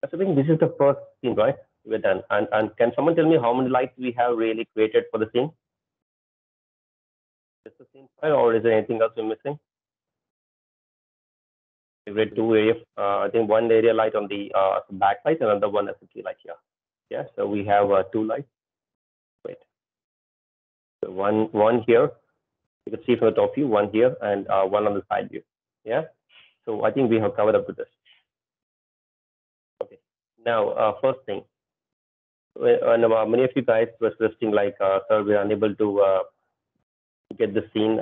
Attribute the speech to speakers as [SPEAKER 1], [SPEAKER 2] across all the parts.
[SPEAKER 1] So I think this is the first scene, right? We're done. And can someone tell me how many lights we have really created for the scene? Is the scene file, or is there anything else we're missing? We read two area. I think one area light on the back light, and another one as a key light here. Yeah. So we have two lights. Wait. So one here. You can see from the top view, one here, and one on the side view. Yeah. So I think we have covered up with this. Okay. Now, first thing, many of you guys were suggesting like, sir, we are unable to get the scene,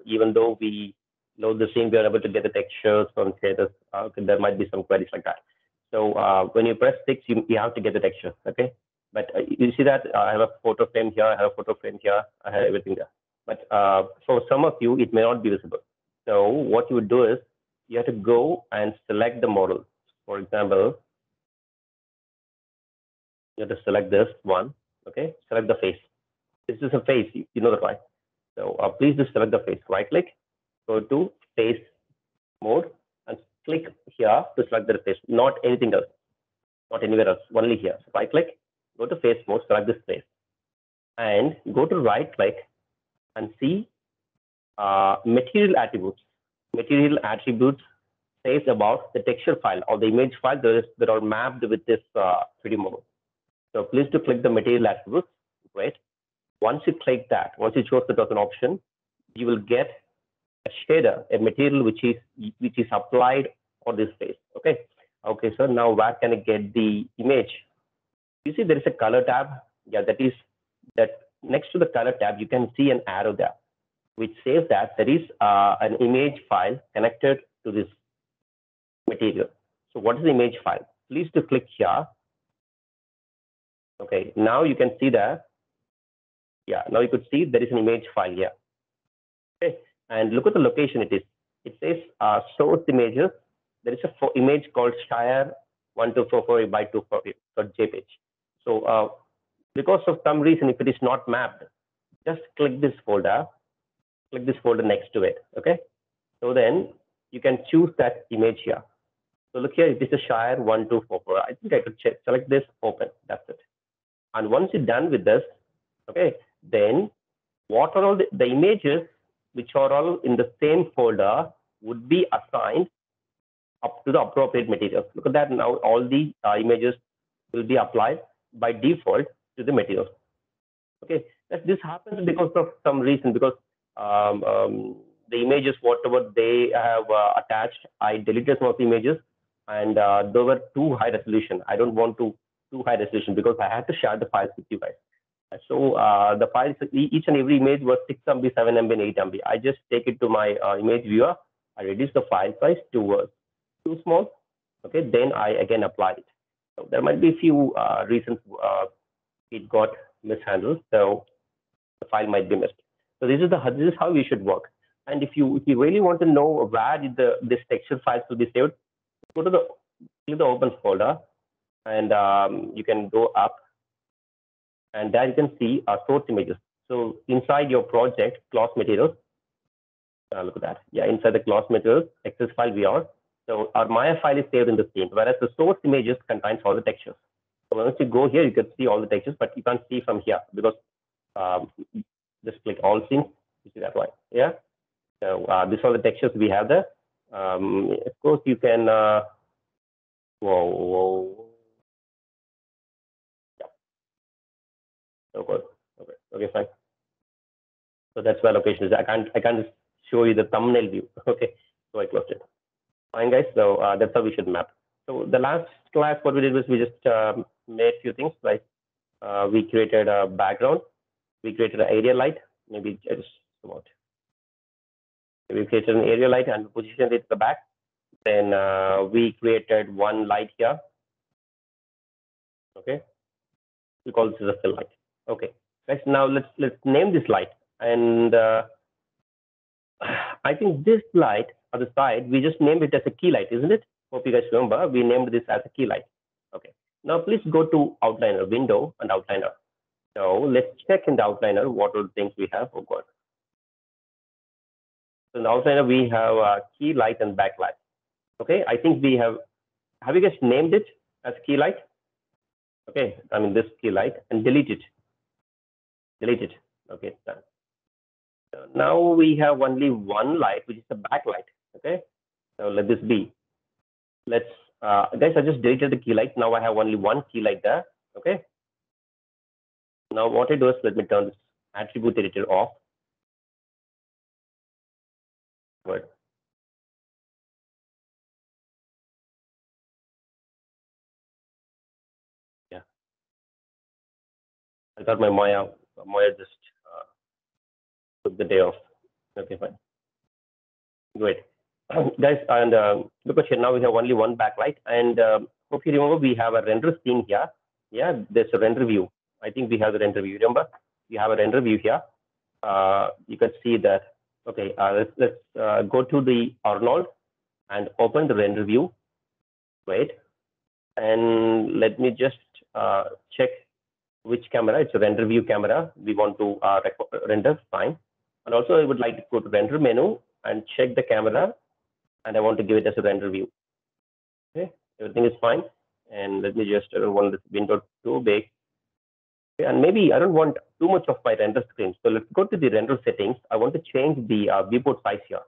[SPEAKER 1] even though we load the scene, we are able to get the textures from shaders. There might be some queries like that. So when you press 6, you have to get the texture. Okay. But you see that I have a photo frame here, I have a photo frame here, I have everything there. But for some of you, it may not be visible. So what you would do is you have to go and select the model. For example, you have to select this one. Okay, select the face. This is a face. You know that, right? So please just select the face. Right click, go to face mode, and click here to select the face. Not anything else. Not anywhere else. Only here. So right click, go to face mode, select this face, and go to right click and see material attributes. Material attributes says about the texture file or the image file that are mapped with this 3D model. So please to click the material attributes. Great. Once you click that, once you choose that as an option, you will get a shader, a material which is applied on this face. Okay. Okay. So now where can I get the image? You see there is a color tab. Yeah, that next to the color tab, you can see an arrow there, which says that there is an image file connected to this material. So what is the image file? Please to click here. Okay, now you can see that. Yeah, now you could see there is an image file here. Okay, and look at the location it is. It says source images. There is a image called Shire 1244 by 248.jpg. So because of some reason, if it is not mapped, just click this folder next to it. Okay, so then you can choose that image here. So look here, it is a Shire 1244. I think I could select this, open. That's it. And once you're done with this, okay, then what are all the images which are all in the same folder would be assigned up to the appropriate materials. Look at that. Now all the images will be applied by default to the materials. Okay, this happens because of some reason, because the images, whatever they have attached, I deleted some of the images, and they were too high resolution. I don't want too high resolution because I had to share the files with you guys. So the files, each and every image was 6 MB, 7 MB, and 8 MB. I just take it to my image viewer. I reduce the file size to too small. Okay, then I again apply it. So there might be a few reasons it got mishandled. So the file might be missed. So this is how you should work. And if you really want to know where this texture files will be saved, go to the open folder, and you can go up, and there you can see source images. So inside your project, class materials, look at that. Yeah, inside the class materials, access file VR. So our Maya file is saved in the scene, whereas the source images contains all the textures. So once you go here, you can see all the textures, but you can't see from here because just click all scenes. You see that right? Yeah. So these are the textures we have there. Of course, you can. Whoa. Yeah. Okay, fine. So that's where location is. I can't show you the thumbnail view. Okay, so I closed it. Fine, guys. So that's how we should map. So the last class, what we did was we just made a few things, like we created a background, we created an area light, maybe just about. We created an area light and positioned it to the back. Then we created one light here. Okay, we call this a fill light. Okay, guys. Now let's name this light, and I think this light on the side, we just named it as a key light, isn't it? Hope you guys remember, we named this as a key light. Okay. Now please go to outliner, window and outliner. So let's check in the outliner what are the things we have. Oh God. So in the outliner, we have key light and backlight. Okay. I think we have you guys named it as key light. Okay, I mean this key light, and delete it. Delete it. Okay, it's done. So now we have only one light, which is the backlight. Okay, so let this be. Let's guys, I just deleted the key light. Now I have only one key light there. Okay. Now what I do is let me turn this attribute editor off. Good. Yeah, I got my Maya just took the day off. Okay, fine. Great. Guys, and because here now we have only one backlight, and hope you remember we have a render scene here. Yeah, there's a render view. I think we have the render view. Remember, we have a render view here. You can see that. Okay, let's go to the Arnold and open the render view. Wait, and let me just check which camera. It's a render view camera. We want to render, fine. And also I would like to go to render menu and check the camera, and I want to give it as a render view. Okay, everything is fine. And let me just, I don't want this window too big. Okay, and maybe I don't want too much of my render screen. So let's go to the render settings. I want to change the viewport size here.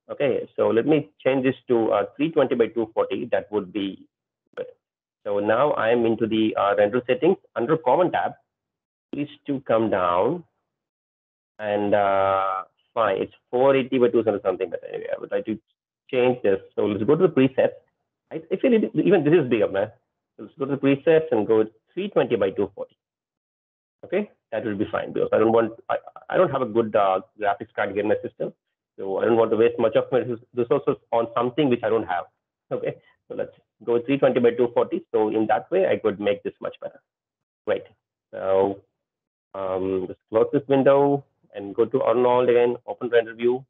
[SPEAKER 1] Okay, so let me change this to 320 by 240. That would be good. So now I am into the render settings under common tab. Please to come down, and fine, it's 480 by 200 something, but anyway, I would like to change this. So let's go to the presets. I feel even this is bigger, man. So let's go to the presets and go 320 by 240. Okay, that will be fine, because I don't have a good graphics card here in my system, so I don't want to waste much of my resources on something which I don't have. Okay, so let's go 320 by 240. So in that way, I could make this much better. Great. So just close this window and go to Arnold again, open render view.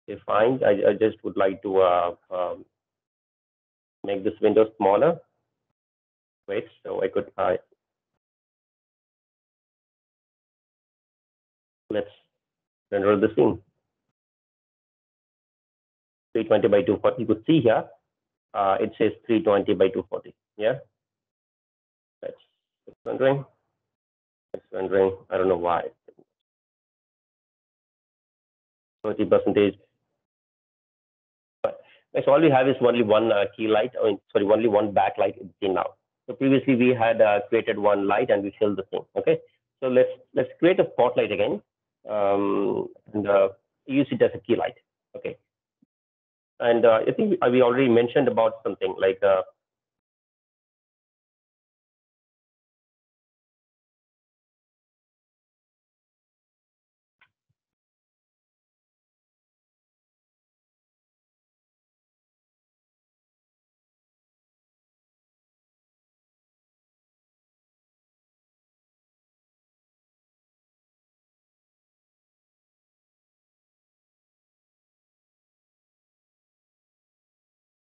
[SPEAKER 1] Okay, fine. I just would like to make this window smaller. Wait, so I could, let's render the scene. 320 by 240, you could see here, it says 320 by 240, yeah? That's rendering, I don't know why. 30%. So all we have is only one key light, only one backlight in scene now. So previously we had created one light and we filled the scene. Okay, so let's create a spotlight again, and use it as a key light. Okay, and I think we already mentioned about something like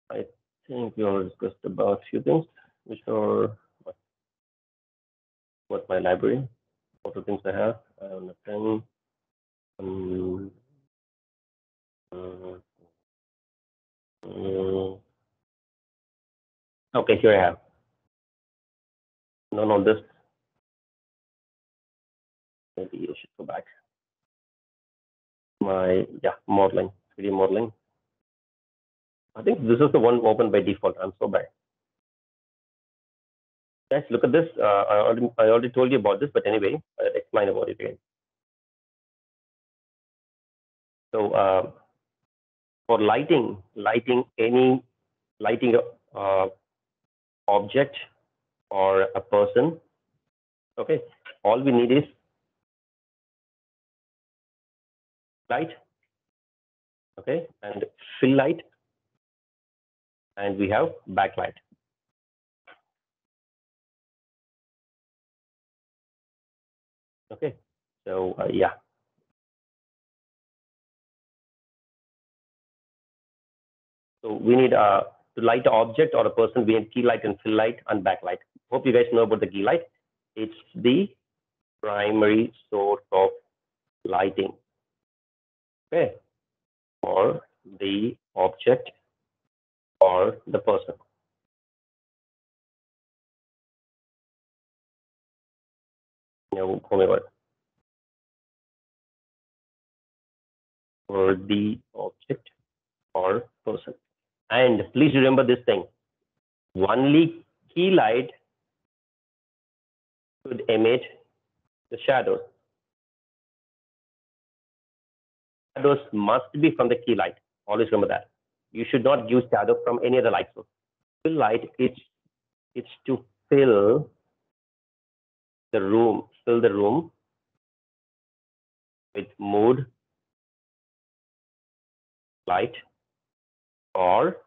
[SPEAKER 1] I think we already discussed about a few things, which are what my library, what the things I have. I have a pen. Okay, here I have. No, this. Maybe I should go back. Modeling, 3D modeling. I think this is the one open by default. I'm so bad. Guys, look at this. I already told you about this, but anyway, I'll explain about it again. So for lighting any object or a person, okay, all we need is light, okay, and fill light, and we have backlight. Okay, so yeah. So we need to light an object or a person, we need key light and fill light and backlight. Hope you guys know about the key light. It's the primary source of lighting, okay, for the object or the person. whomever, for the object or person. And please remember this thing: only key light should emit the shadows. Shadows must be from the key light. Always remember that. You should not use shadow from any other light source. Fill light, it's to fill the room with mood light, or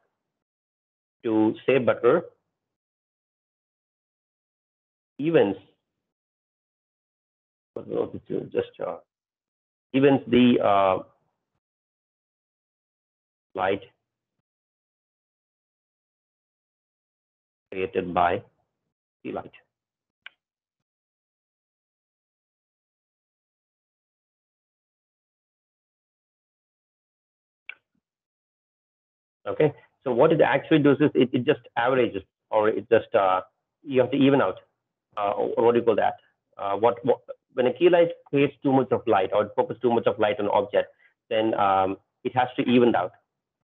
[SPEAKER 1] to say better, evens evens the light created by the light. Okay, so what it actually does is it just averages, or it just you have to even out. Or what do you call that? When a key light creates too much of light, or it focuses too much of light on an object, then it has to even out.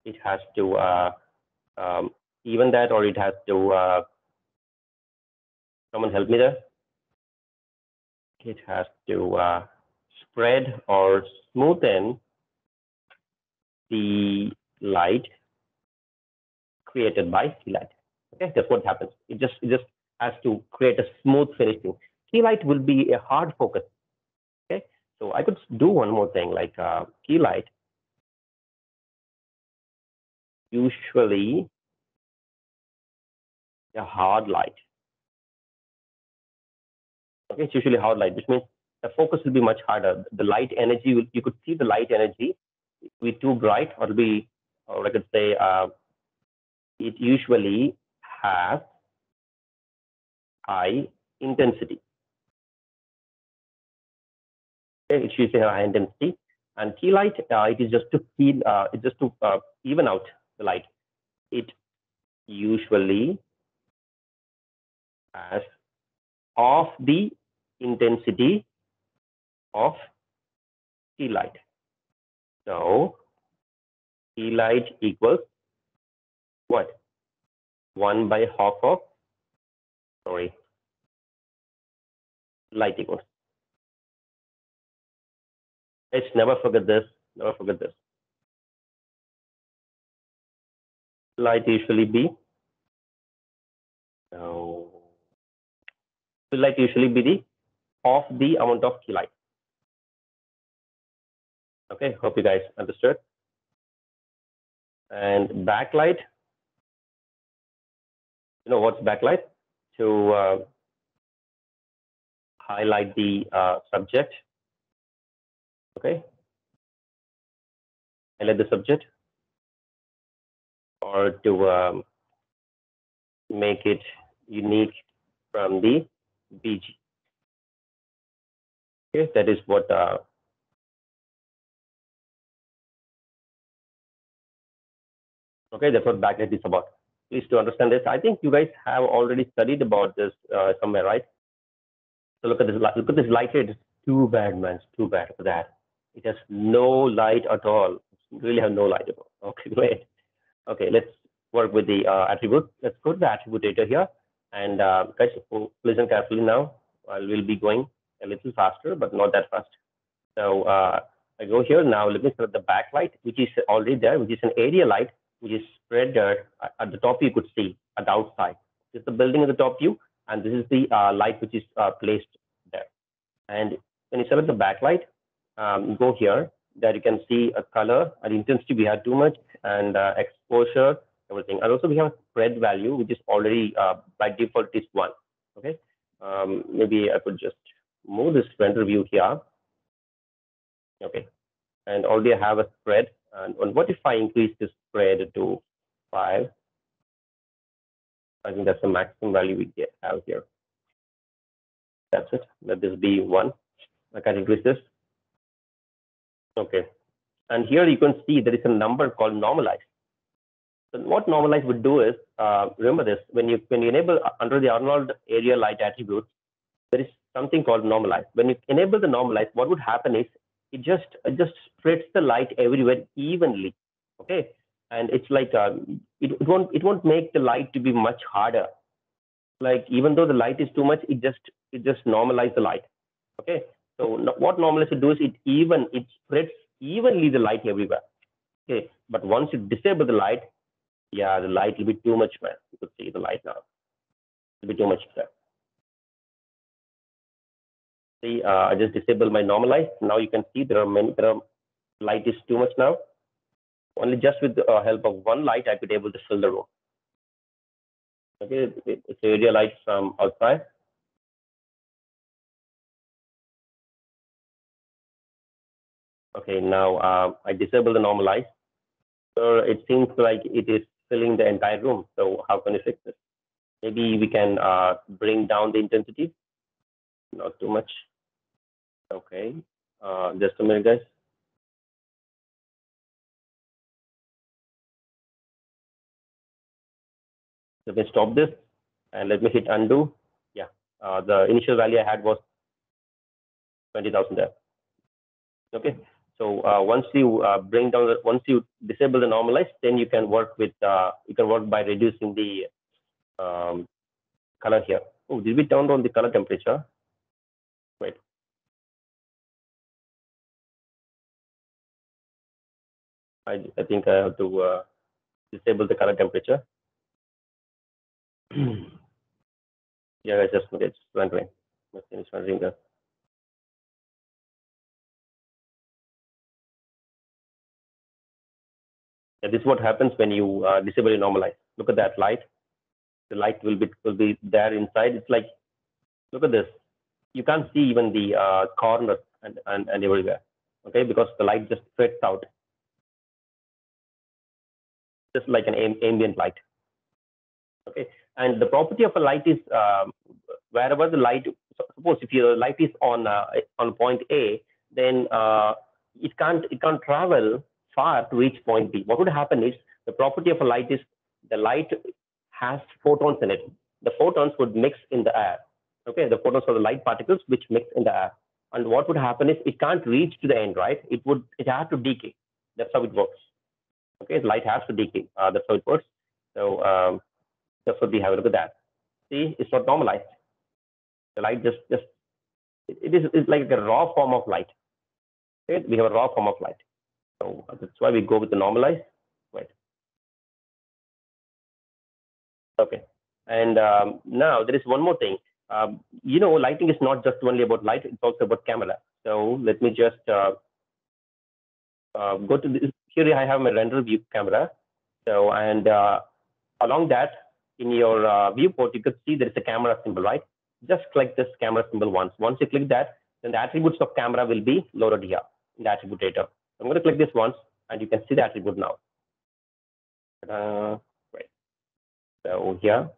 [SPEAKER 1] It has to even that, or it has to someone help me there. It has to spread or smoothen the light created by key light. Okay, that's what happens. It just has to create a smooth finishing. Key light will be a hard focus. Okay, so I could do one more thing, like key light usually a hard light. Okay, it's usually hard light, which means the focus will be much harder. The light energy, you could see the light energy be too bright, or it'll be, or I could say, it usually has high intensity. Okay, it usually has high intensity, and key light, it is just to feel, it's just to even out the light. It usually has half the intensity of key light. So key light equals what? 1 by half of, sorry, light equals. Let's never forget this. Never forget this. Light usually be, so light usually be the half the amount of key light. Okay, hope you guys understood. And backlight, you know what's backlight? To highlight the subject. Okay, highlight the subject, or to make it unique from the BG. Okay, that is what okay, that's what backlight is about. Please to understand this. I think you guys have already studied about this somewhere, right? So look at this. Look at this light here. It's too bad, man. It's too bad for that. It has no light at all. It really have no light at all. Okay, great. Okay, let's work with the attribute. Let's go to the attribute data here, and guys, listen carefully now. I will be going a little faster, but not that fast. So I go here now. Let me select the backlight, which is already there, which is an area light, which is spread there at the top. You could see at the outside. This is the building at the top view, and this is the light which is placed there. And when you select the backlight, go here. There you can see a color and intensity. We have too much, and exposure, everything. And also we have a spread value, which is already by default is 1. Okay. Maybe I could just move this render view here. Okay. And already I have a spread. And what if I increase this spread to 5? I think that's the maximum value we have here. That's it. Let this be 1. I can increase this. Okay. And here you can see there is a number called normalize. So what normalize would do is, remember this, when you enable under the Arnold area light attribute, there is something called normalize. When you enable the normalize, what would happen is it just spreads the light everywhere evenly. Okay, and it's like it won't make the light to be much harder. Like even though the light is too much, it just normalize the light. Okay, so what normalize to do is it spreads evenly the light everywhere. Okay, but once you disable the light, yeah, the light will be too much bright. You could see the light now. It'll be too much bright. See, I just disable my normalize. Now you can see there are light is too much now. Only just with the help of one light, I could able to fill the room. Okay, it's area light from outside. Okay, now I disable the normalize. So it seems like it is filling the entire room. So how can you fix this? Maybe we can bring down the intensity, not too much. Okay, just a minute, guys. Let me stop this and let me hit undo. Yeah, the initial value I had was 20,000 there. Okay, so once you once you disable the normalize, then you can work by reducing the color here. Oh, did we turn on the color temperature? Wait. I think I have to disable the color temperature. Yeah, I just it's rendering. It's rendering there. Yeah, this is what happens when you disable and normalize. Look at that light. The light will be there inside. It's like, look at this. You can't see even the corner and everywhere. Okay, because the light just spreads out, just like an ambient light. Okay, and the property of a light is wherever the light. Suppose if your light is on point A, then it can't travel far to reach point B. What would happen is the property of a light is the light has photons in it. The photons would mix in the air. Okay, the photons are the light particles which mix in the air. And what would happen is it can't reach to the end, right? It has to decay. That's how it works. Okay, the light has to decay. That's how it works. So that's what we have. Look at that. See, it's not normalized. The light just it's like a raw form of light. Okay, we have a raw form of light. So that's why we go with the normalized. Right. Okay. And now there is one more thing. Lighting is not just only about light; it's also about camera. So let me just go to this. Here I have my render view camera. So and along that, in your viewport, you could see there is a camera symbol, right? Just click this camera symbol once. Once you click that, then the attributes of camera will be loaded here in the attribute data. I'm going to click this once, and you can see the attribute now. Right. So here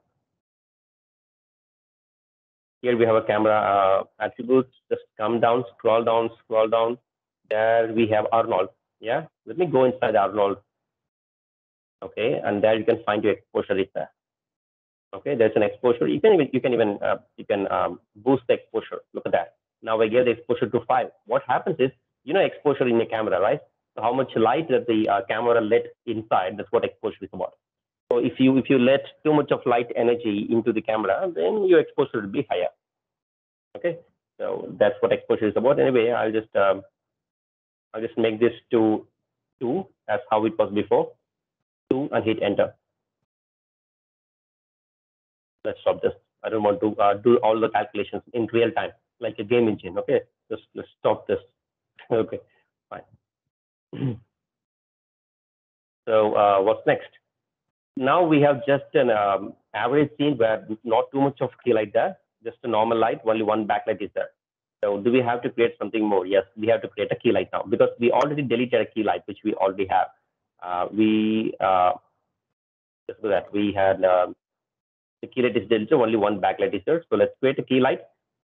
[SPEAKER 1] we have a camera attributes. Just come down, scroll down, scroll down. There we have Arnold. Yeah. Let me go inside Arnold. Okay, and there you can find your exposure is there. Okay, there's an exposure. You can boost the exposure. Look at that. Now I give the exposure to 5. What happens is, exposure in a camera, right? So how much light that the camera let inside, that's what exposure is about. So if you let too much of light energy into the camera, then your exposure will be higher. Okay, so that's what exposure is about. Anyway, I'll just make this to 2 as how it was before, 2, and hit enter. Let's stop this. I don't want to do all the calculations in real time like a game engine. Okay, just let's stop this. Okay, fine. So what's next? Now we have just an average scene where not too much of key light there, just a normal light, only one backlight is there. So do we have to create something more? Yes, we have to create a key light now because we already deleted a key light, which we already have. Just so that we had the key light is deleted, only one backlight is there. So let's create a key light.